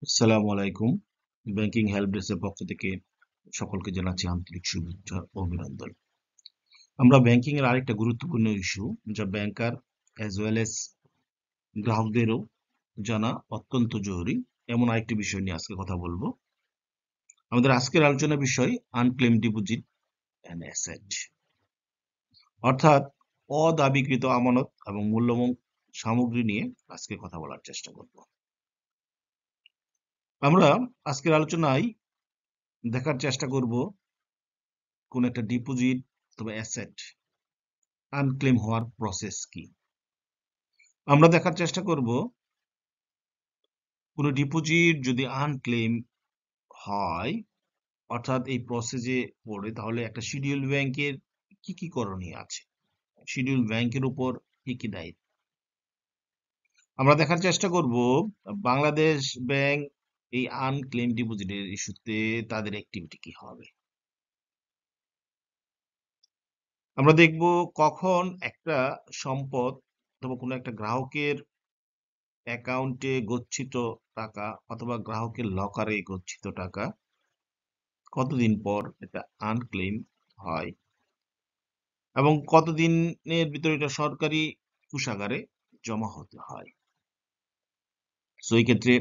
আসসালামু আলাইকুম। Banking help ডেস্কের পক্ষ থেকে সকলকে জানাচ্ছি আন্তরিক শুভেচ্ছা ও অভিনন্দন। আমরা ব্যাংকিং এর আরেকটা গুরুত্বপূর্ণ ইস্যু যা ব্যাংকার অ্যাজ ওয়েল এজ গ্রাহকদেরও জানা অত্যন্ত জরুরি এমন আরেকটি বিষয় নিয়ে আজকে কথা বলবো। আমাদের আজকের আলোচনার বিষয় আনক্লেম ডিপোজিট অ্যান্ড অ্যাসেট, অর্থাৎ অদাবিকৃত আমানত এবং মূল্যবান সামগ্রী নিয়ে আজকে কথা বলার চেষ্টা করব। আমরা আজকের আলোচনায় দেখার চেষ্টা করব কোন একটা ডিপোজিট অথবা অ্যাসেট আনক্লেম হওয়ার প্রসেস কি। আমরা দেখার চেষ্টা করব কোনো ডিপোজিট যদি আনক্লেম হয়, অর্থাৎ এই প্রসেসে পড়ে, তাহলে একটা শিডিউল ব্যাংকের কি কি করণীয় আছে, শিডিউল ব্যাংকের উপর কি কি দায়িত্ব। আমরা দেখার চেষ্টা করব বাংলাদেশ ব্যাংক এই আনক্লেম ডিপোজিটের ইস্যুতে তাদের অ্যাক্টিভিটি কি হবে। আমরা দেখব কখন একটা সম্পদ অথবা কোনো একটা গ্রাহকের অ্যাকাউন্টে গচ্ছিত টাকা অথবা গ্রাহকের লকারে গচ্ছিত টাকা কতদিন পর এটা আনক্লেম হয় এবং কতদিনের ভিতরে এটা সরকারি কোষাগারে জমা হতে হয়। সো এই ক্ষেত্রে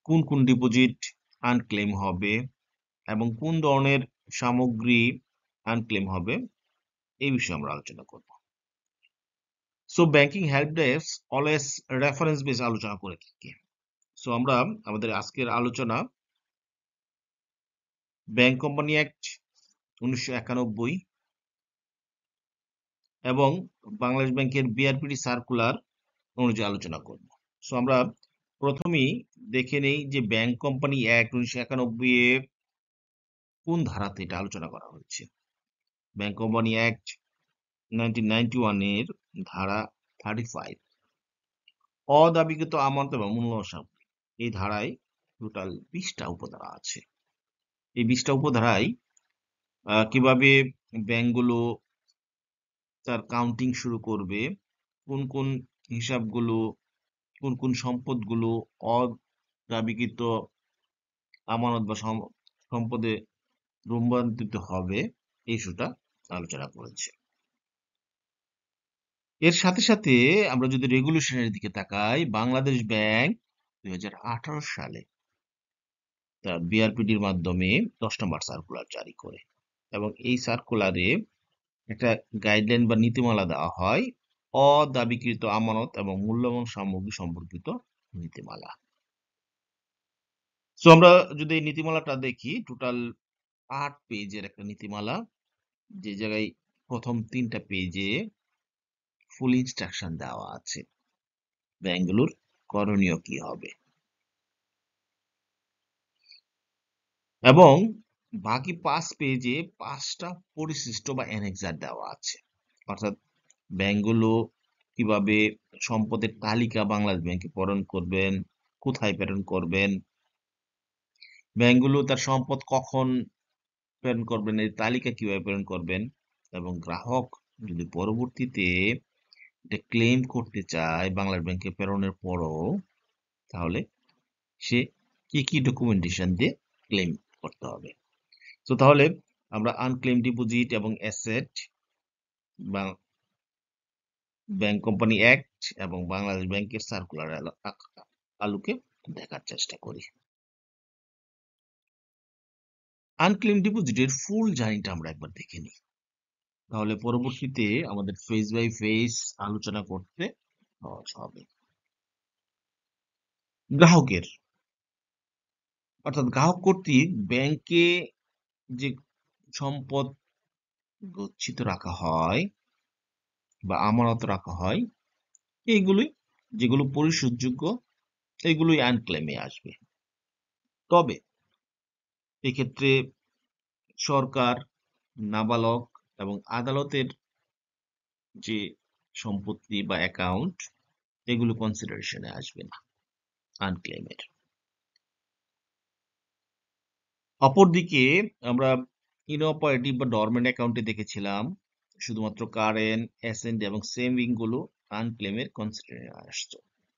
কোন কোন ডিপোজিট আনক্লেম হবে এবং কোন ধরনের সামগ্রী আনক্লেম হবে, এই বিষয়ে আমরা আলোচনা করব। So banking help desk always reference base আলোচনা করে থাকে। সো আমরা আমাদের আজকের আলোচনা ব্যাংক কোম্পানি অ্যাক্ট 1991 এবং বাংলাদেশ ব্যাংকের বিআরপিটি সার্কুলার অনুযায়ী আলোচনা করব। সো আমরা প্রথমেই দেখে নেই যে ব্যাংক কোম্পানি অ্যাক্ট 1991 এ কোন ধারাতে এটা আলোচনা করা হয়েছে। ব্যাংক কোম্পানি অ্যাক্ট 1991 এর ধারা 35 অদাবিকৃত আমানত এবং মূল্যবান সামগ্রী, এই ধারায় টোটাল 20টা উপধারা আছে। এই 20টা উপধারায় কিভাবে ব্যাংকগুলো তার কাউন্টিং শুরু করবে, কোন কোন হিসাবগুলো, কোন কোন সম্পদগুলো অদাবিকৃত আমানত বা সম্পদে রূপান্তরিত হবে, এই ইস্যুটা আলোচনা করেছে। এর সাথে সাথে আমরা যদি রেগুলেশনের দিকে তাকাই, বাংলাদেশ ব্যাংক 2018 সালে তার বিআরপিডির মাধ্যমে 10 নম্বর সার্কুলার জারি করে এবং এই সার্কুলারে একটা গাইডলাইন বা নীতিমালা দেওয়া হয় অদাবিকৃত আমানত এবং মূল্যবান সামগ্রী সম্পর্কিত নীতিমালা। সো আমরা যদি এই নীতিমালাটা দেখি, টোটাল 8 পেজের একটা নীতিমালা, যে জায়গায় প্রথম 3টা পেজে ফুল ইনস্ট্রাকশন দেওয়া আছে ব্যাংকগুলোর করণীয় কি হবে, এবং বাকি 5 পেজে 5টা পরিশিষ্ট বা অ্যানেক্সার দেওয়া আছে, অর্থাৎ ব্যাংকগুলো কিভাবে সম্পদের তালিকা বাংলাদেশ ব্যাংকে প্রেরণ করবেন, কোথায় প্রেরণ করবেন, ব্যাংকগুলো তার সম্পদ কখন প্রেরণ করবেন, এই তালিকা কিভাবে প্রেরণ করবেন, এবং গ্রাহক যদি পরবর্তীতে এটা ক্লেম করতে চায় বাংলাদেশ ব্যাংকে প্রেরণের পরও, তাহলে সে কি কি ডকুমেন্টেশন দিয়ে ক্লেম করতে হবে। তো তাহলে আমরা আনক্লেম ডিপোজিট এবং অ্যাসেট বা ব্যাংক কোম্পানি অ্যাক্ট এবং বাংলাদেশ ব্যাংকের সার্কুলার আলোকে দেখার চেষ্টা করি। আনক্লেম ডিপোজিটের ফুল জার্নিটা আমরা একবার দেখে নিই, তাহলে পরবর্তীতে আমাদের ফেজ বাই ফেজ আলোচনা করতে সহজ হবে। গ্রাহকের, অর্থাৎ গ্রাহক কর্তৃক ব্যাংকে যে সম্পদ গচ্ছিত রাখা হয় বা আমানত রাখা হয়, এইগুলোই, যেগুলো পরিশোধযোগ্য, এগুলোই আনক্লেমে আসবে। তবে এক্ষেত্রে সরকার, নাবালক এবং আদালতের যে সম্পত্তি বা অ্যাকাউন্ট, এগুলো কনসিডারেশনে আসবে না আনক্লেমের। অপরদিকে আমরা ইনঅপারেটিভ বা ডরমেন্ট অ্যাকাউন্টে দেখেছিলাম শুধুমাত্র কারেন্ট, অ্যাসেন্ট এবং সেভিং গুলো আনক্লেমের কনসিডারে আসতো।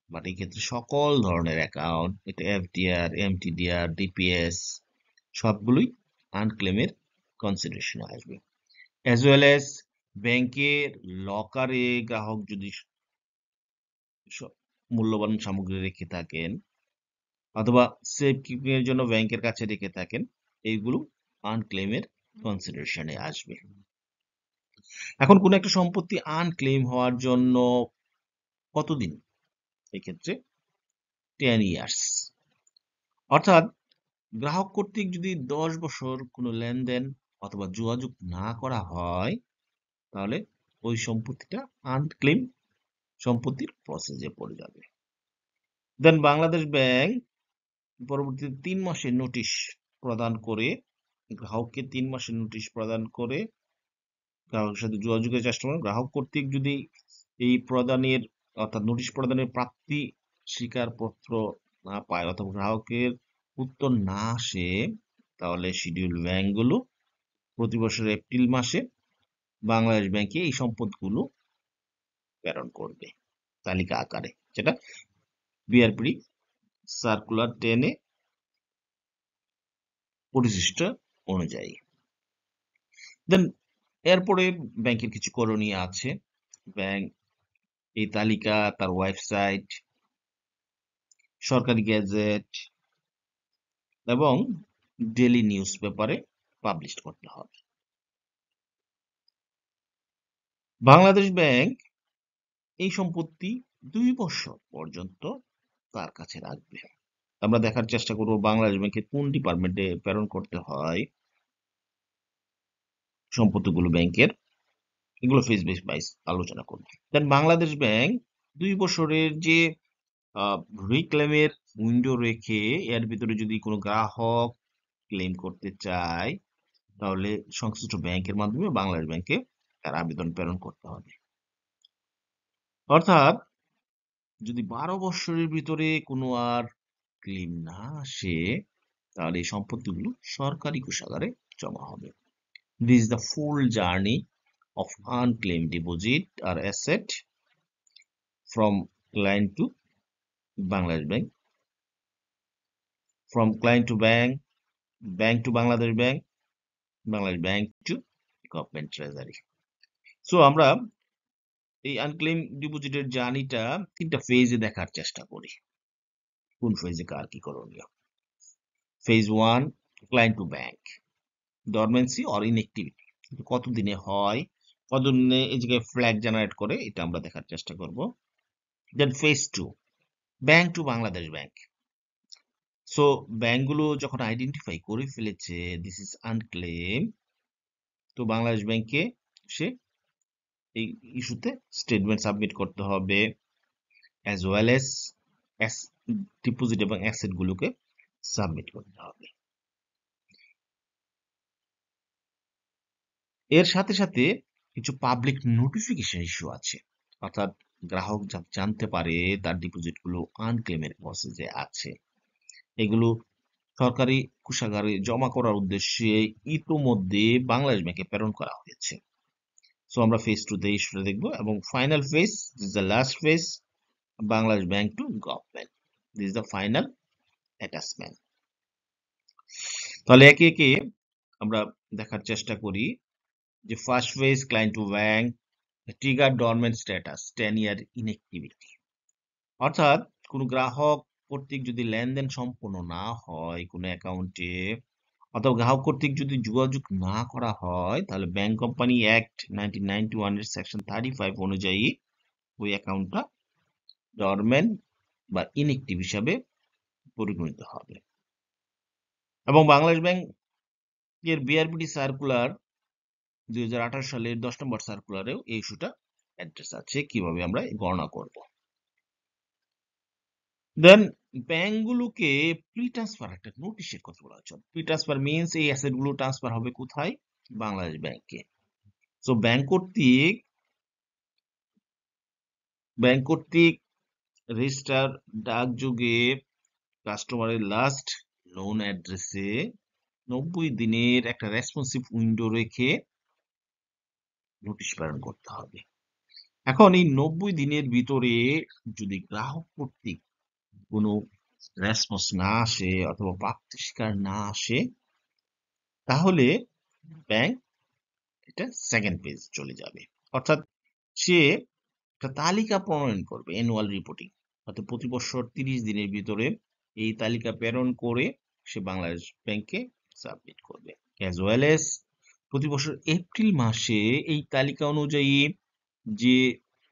বাট এই ক্ষেত্রে সকল ধরনের অ্যাকাউন্ট, এটা এফডিআর, এমটিডিআর, ডিপিএস সবগুলোই আনক্লেমের কনসিডারেশনে আসবে। অ্যাজ ওয়েল অ্যাজ ব্যাংকের লকারে গ্রাহক যদি মূল্যবান সামগ্রী রেখে থাকেন অথবা সেফ কিপিং এর জন্য ব্যাংকের কাছে রেখে থাকেন, এইগুলো আনক্লেমের কনসিডারেশনে আসবে। এখন কোন একটা সম্পত্তি আনক্লেম হওয়ার জন্য কতদিন? এক্ষেত্রে 10 ইয়ার্স, অর্থাৎ গ্রাহক কর্তৃক যদি 10 বছর কোনো লেনদেন অথবা যোগাযোগ না করা হয়, তাহলে ওই সম্পত্তিটা আনক্লেম সম্পত্তির প্রসেসে পড়ে যাবে। দেন বাংলাদেশ ব্যাংক পরবর্তীতে 3 মাসের নোটিশ প্রদান করে, গ্রাহককে 3 মাসের নোটিশ প্রদান করে গ্রাহকের সাথে যোগাযোগের চেষ্টা করেন। গ্রাহক কর্তৃক যদি এই প্রদানের অর্থাৎ নোটিশ প্রদানের প্রাপ্তি স্বীকারপত্র না পায় অথবা গ্রাহকের উত্তর না আসে, তাহলে শিডিউল ব্যাংকগুলো প্রতি বছর এপ্রিল মাসে বাংলাদেশ ব্যাংকে এই সম্পদগুলো প্রেরণ করবে তালিকা আকারে, যেটা বিআরপি সার্কুলার 10 এ পরিশিষ্ট অনুযায়ী। দেন এরপরে ব্যাংকের কিছু করণীয় আছে। ব্যাংক এই তালিকা তার ওয়েবসাইট, সরকারি গেজেট এবং ডেইলি নিউজ পেপারে পাবলিশ করতে হবে। বাংলাদেশ ব্যাংক এই সম্পত্তি 2 বছর পর্যন্ত তার কাছে রাখবে। আমরা দেখার চেষ্টা করব বাংলাদেশ ব্যাংকে কোন ডিপার্টমেন্টে প্রেরণ করতে হয় সম্পত্তিগুলো ব্যাংকের, এগুলো ফেজ বেস ওয়াইজ আলোচনা করব। দেন বাংলাদেশ ব্যাংক 2 বছরের যে রিক্লেমের উইন্ডো রেখে এর ভিতরে যদি কোনো গ্রাহক ক্লেম করতে চায়, তাহলে সংশ্লিষ্ট ব্যাংকের মাধ্যমে বাংলাদেশ ব্যাংকে তার আবেদন প্রেরণ করতে হবে। অর্থাৎ যদি 12 বছরের ভিতরে কোনো আর ক্লেম না আসে, তাহলে এই সম্পত্তিগুলো সরকারি কোষাগারে জমা হবে। This is the full journey of unclaimed deposit or asset from client to Bangladesh Bank, from client to bank, bank to Bangladesh Bank, Bangladesh Bank to Government Treasury. So আমরা এই আনক্লেম ডিপোজিটের জার্নিটা 3টা ফেজে দেখার চেষ্টা করি। কোন ফেজে কার কি করণীয়? Phase 1, client to bank, dormancy or inactivity, কতদিনে হয়, কতদিনে এই জায়গায় ফ্ল্যাগ জেনারেট করে, এটা আমরা দেখার চেষ্টা করব। Then phase 2, bank to Bangladesh bank. So ব্যাংকগুলো যখন আইডেন্টিফাই করে ফেলেছে দিস ইজ আনক্লেম, তো বাংলাদেশ ব্যাংকে সে এই ইস্যুতে স্টেটমেন্ট সাবমিট করতে হবে, অ্যাজ ওয়েল এস ডিপোজিট এবং অ্যাসেট গুলোকে সাবমিট করতে হবে। এর সাথে সাথে কিছু পাবলিক নোটিফিকেশন ইস্যু আছে, অর্থাৎ গ্রাহক জানতে পারে তার ডিপোজিট গুলো আনক্লেমের প্রসেসে আছে। এগুলো সরকারি কোষাগারে জমা করার উদ্দেশ্যে ইতোমধ্যে বাংলাদেশ ব্যাংকে প্রেরণ করা হয়েছে। সো আমরা ফেজ 2 তে ইস্যুটা দেখবো এবং final phase, this is the last phase, Bangladesh bank to government, this is the final attachment. তাহলে একে একে আমরা দেখার চেষ্টা করি যে first phase client to bank, trigger dormant status 10 year inactivity, অর্থাৎ কোন গ্রাহক কর্তৃক যদি লেনদেন সম্পন্ন না হয় কোনো অ্যাকাউন্টে অথবা গ্রাহক কর্তৃক যদি যোগাযোগ না করা হয়, তাহলে ব্যাংক কোম্পানি অ্যাক্ট 1991 এর সেকশন 35 অনুযায়ী ওই অ্যাকাউন্টটা ডরমেন্ট বা ইনঅ্যাক্টিভ হিসাবে পরিগণিত হবে। এবং বাংলাদেশ ব্যাংক এর বিআরপিটি সার্কুলার 2018 সালের 10 নম্বর সার্কুলারেও এই ইস্যুটা অ্যাড্রেস আছে, কিভাবে আমরা গণনা করব। দেন ব্যাংকগুলোকে প্রি ট্রান্সফার একটা নোটিশের কথা বলা হচ্ছে। প্রি ট্রান্সফার মিনস এই অ্যাসেট গুলো ট্রান্সফার হবে কোথায়? বাংলাদেশ ব্যাংকে। সো ব্যাংক কর্তৃক রেজিস্টার ডাকযোগে কাস্টমারের লাস্ট লোন অ্যাড্রেসে 90 দিনের একটা রেসপন্সিভ উইন্ডো রেখে নোটিশ প্রেরণ করতে হবে। এখন এই 90 দিনের ভিতরে যদি গ্রাহক কর্তৃক কোনো রেসপন্স না আসে অথবা প্রাপ্তি স্বীকার না আসে, তাহলে ব্যাংক এটা সেকেন্ড পেজ চলে যাবে। অর্থাৎ সে একটা তালিকা প্রণয়ন করবে, অ্যানুয়াল রিপোর্টিং, অর্থাৎ প্রতি বছর 30 দিনের ভিতরে এই তালিকা প্রেরণ করে সে বাংলাদেশ ব্যাংকে সাবমিট করবে। অ্যাজ ওয়েল এস প্রতি বছর এপ্রিল মাসে এই তালিকা অনুযায়ী যে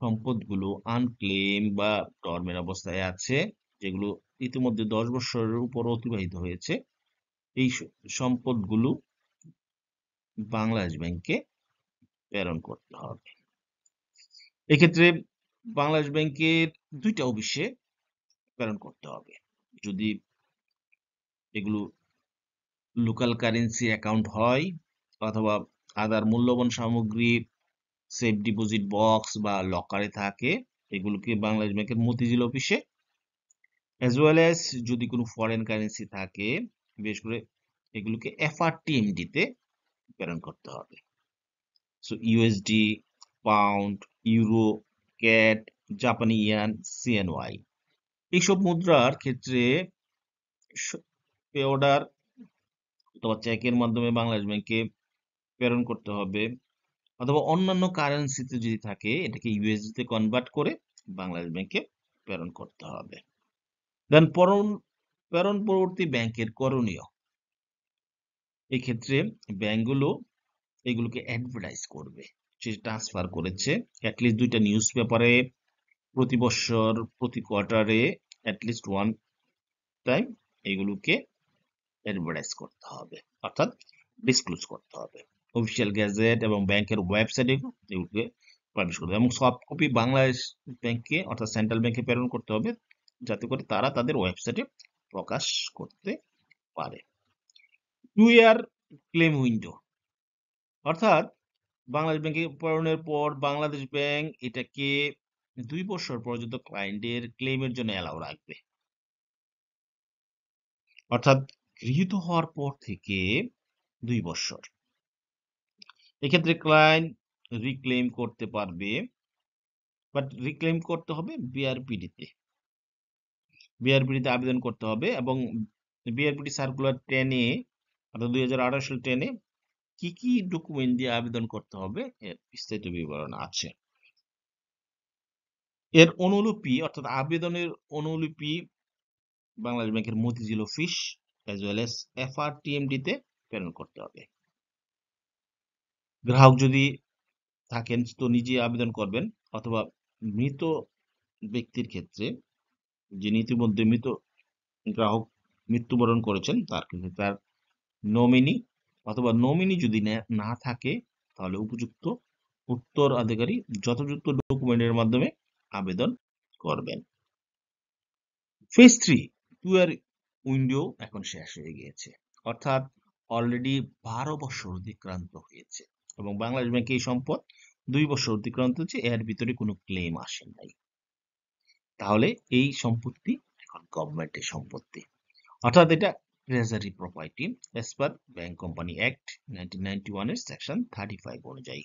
সম্পদগুলো আনক্লেম বা ডরমের অবস্থায় আছে, যেগুলো ইতিমধ্যে 10 বছরের উপর অতিবাহিত হয়েছে, এই সম্পদগুলো বাংলাদেশ ব্যাংকে প্রেরণ করতে হবে। এক্ষেত্রে বাংলাদেশ ব্যাংকের দুইটা অফিসে প্রেরণ করতে হবে। যদি এগুলো লোকাল কারেন্সি অ্যাকাউন্ট হয় অথবা আদার মূল্যবান সামগ্রী সেফ ডিপোজিট বক্স বা লকারে থাকে, এগুলোকে বাংলাদেশ ব্যাংকের মতিঝিল অফিসে, অ্যাজ ওয়েল অ্যাজ যদি কোনো ফরেন কারেন্সি থাকে, বিশেষ করে এগুলোকে এফআরটিএমডি তে প্রেরণ করতে হবে। So USD, pound, euro, cat, জাপানি ইয়ান, সিএনওয়াই, এইসব মুদ্রার ক্ষেত্রে পে অর্ডার অথবা চেকের মাধ্যমে বাংলাদেশ ব্যাংকে প্রেরণ করতে হবে, অথবা অন্যান্য কারেন্সিতে যদি থাকে এটাকে ইউএসডি তে কনভার্ট করে বাংলাদেশ ব্যাংকে প্রেরণ করতে হবে। দেন প্রেরণ পরবর্তী ব্যাংকের করণীয়, এই ক্ষেত্রে ব্যাংকগুলো এগুলোকে অ্যাডভার্টাইজ করবে। সে ট্রান্সফার করেছে অ্যাটলিস্ট 2টা নিউজ পেপারে প্রতি বছর, প্রতি কোয়ার্টারে অ্যাটলিস্ট ওয়ান টাইম এগুলোকে অ্যাডভার্টাইজ করতে হবে, অর্থাৎ ডিসক্লোজ করতে হবে। অফিসিয়াল গ্যাজেট এবং ব্যাংকের ওয়েবসাইটে এগুলোকে পাবলিশ করতে হবে এবং সফট কপি বাংলাদেশ ব্যাংকে অর্থাৎ সেন্ট্রাল ব্যাংকে প্রেরণ করতে হবে, যাতে করে তারা তাদের ওয়েবসাইটে প্রকাশ করতে পারে। 2 ইয়ার ক্লেম উইন্ডো, অর্থাৎ বাংলাদেশ ব্যাংকে প্রেরণের পর বাংলাদেশ ব্যাংক এটাকে 2 বছর পর্যন্ত ক্লায়েন্টের ক্লেমের জন্য অ্যালাউ রাখবে। অর্থাৎ গৃহীত হওয়ার পর থেকে 2 বছর। এক্ষেত্রে ক্লায়েন্ট রিক্লেম করতে পারবে, বাট রিক্লেম করতে হবে বিআরপিডি তে। বিআরপিডি তে আবেদন করতে হবে এবং বিআরপিডি সার্কুলার 10 এ অর্থাৎ 2018 সাল 10 এ কি কি ডকুমেন্ট দিয়ে আবেদন করতে হবে এর বিস্তারিত বিবরণ আছে। এর অনুলিপি অর্থাৎ আবেদনের অনুলিপি বাংলাদেশ ব্যাংকের Motijheel office as well as FRTMD তে প্রেরণ করতে হবে। গ্রাহক যদি থাকেন তো নিজে আবেদন করবেন, অথবা মৃত ব্যক্তির ক্ষেত্রে, যিনি ইতিমধ্যে মৃত গ্রাহক মৃত্যুবরণ করেছেন তার ক্ষেত্রে তার নমিনি, অথবা নমিনি যদি না থাকে তাহলে উপযুক্ত উত্তরাধিকারী যথাযথ ডকুমেন্টের মাধ্যমে আবেদন করবেন। ফেজ 3 2 ইয়ার উইন্ডো এখন শেষ হয়ে গিয়েছে, অর্থাৎ অলরেডি 12 বছর অতিক্রান্ত হয়েছে এবং বাংলাদেশ ব্যাংকে এই সম্পদ 2 বছর অতিক্রান্ত হয়েছে, এর ভিতরে কোনো ক্লেম আসে নাই। তাহলে এই সম্পত্তি এখন গভর্নমেন্টের সম্পত্তি, অর্থাৎ এটা treasury property as per bank company act 1991 এর সেকশন 35 অনুযায়ী।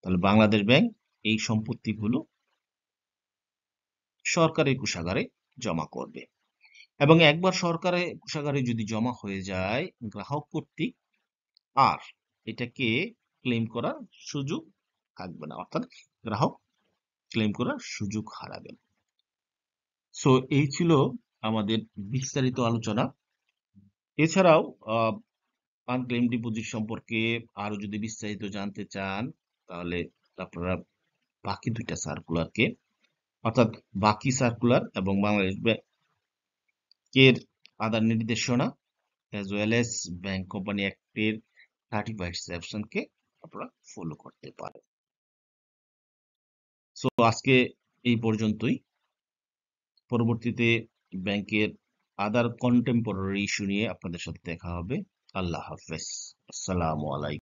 তাহলে বাংলাদেশ ব্যাংক এই সম্পত্তিগুলো সরকারি কোষাগারে জমা করবে এবং একবার সরকারি কোষাগারে যদি জমা হয়ে যায়, গ্রাহক কর্তৃক আর এটাকে ক্লেম করার সুযোগ থাকবে না, অর্থাৎ গ্রাহক ক্লেম করার সুযোগ হারাবেন। সো এই ছিল আমাদের বিস্তারিত আলোচনা। এছাড়াও আনক্লেম ডিপোজিট সম্পর্কে আরো যদি বিস্তারিত জানতে চান, তাহলে আপনারা বাকি 2টা সার্কুলারকে, অর্থাৎ বাকি সার্কুলার এবং বাংলাদেশ ব্যাংকের আদার নির্দেশনা as well as bank company অ্যাক্টের 35 সেকশনকে আপনারা ফলো করতে পারেন। সো আজকে এই পর্যন্তই। পরবর্তীতে ব্যাংকের আদার কন্টেম্পোরারি ইস্যু নিয়ে আপনাদের সাথে দেখা হবে। আল্লাহ হাফেজ। আসসালামু আলাইকুম।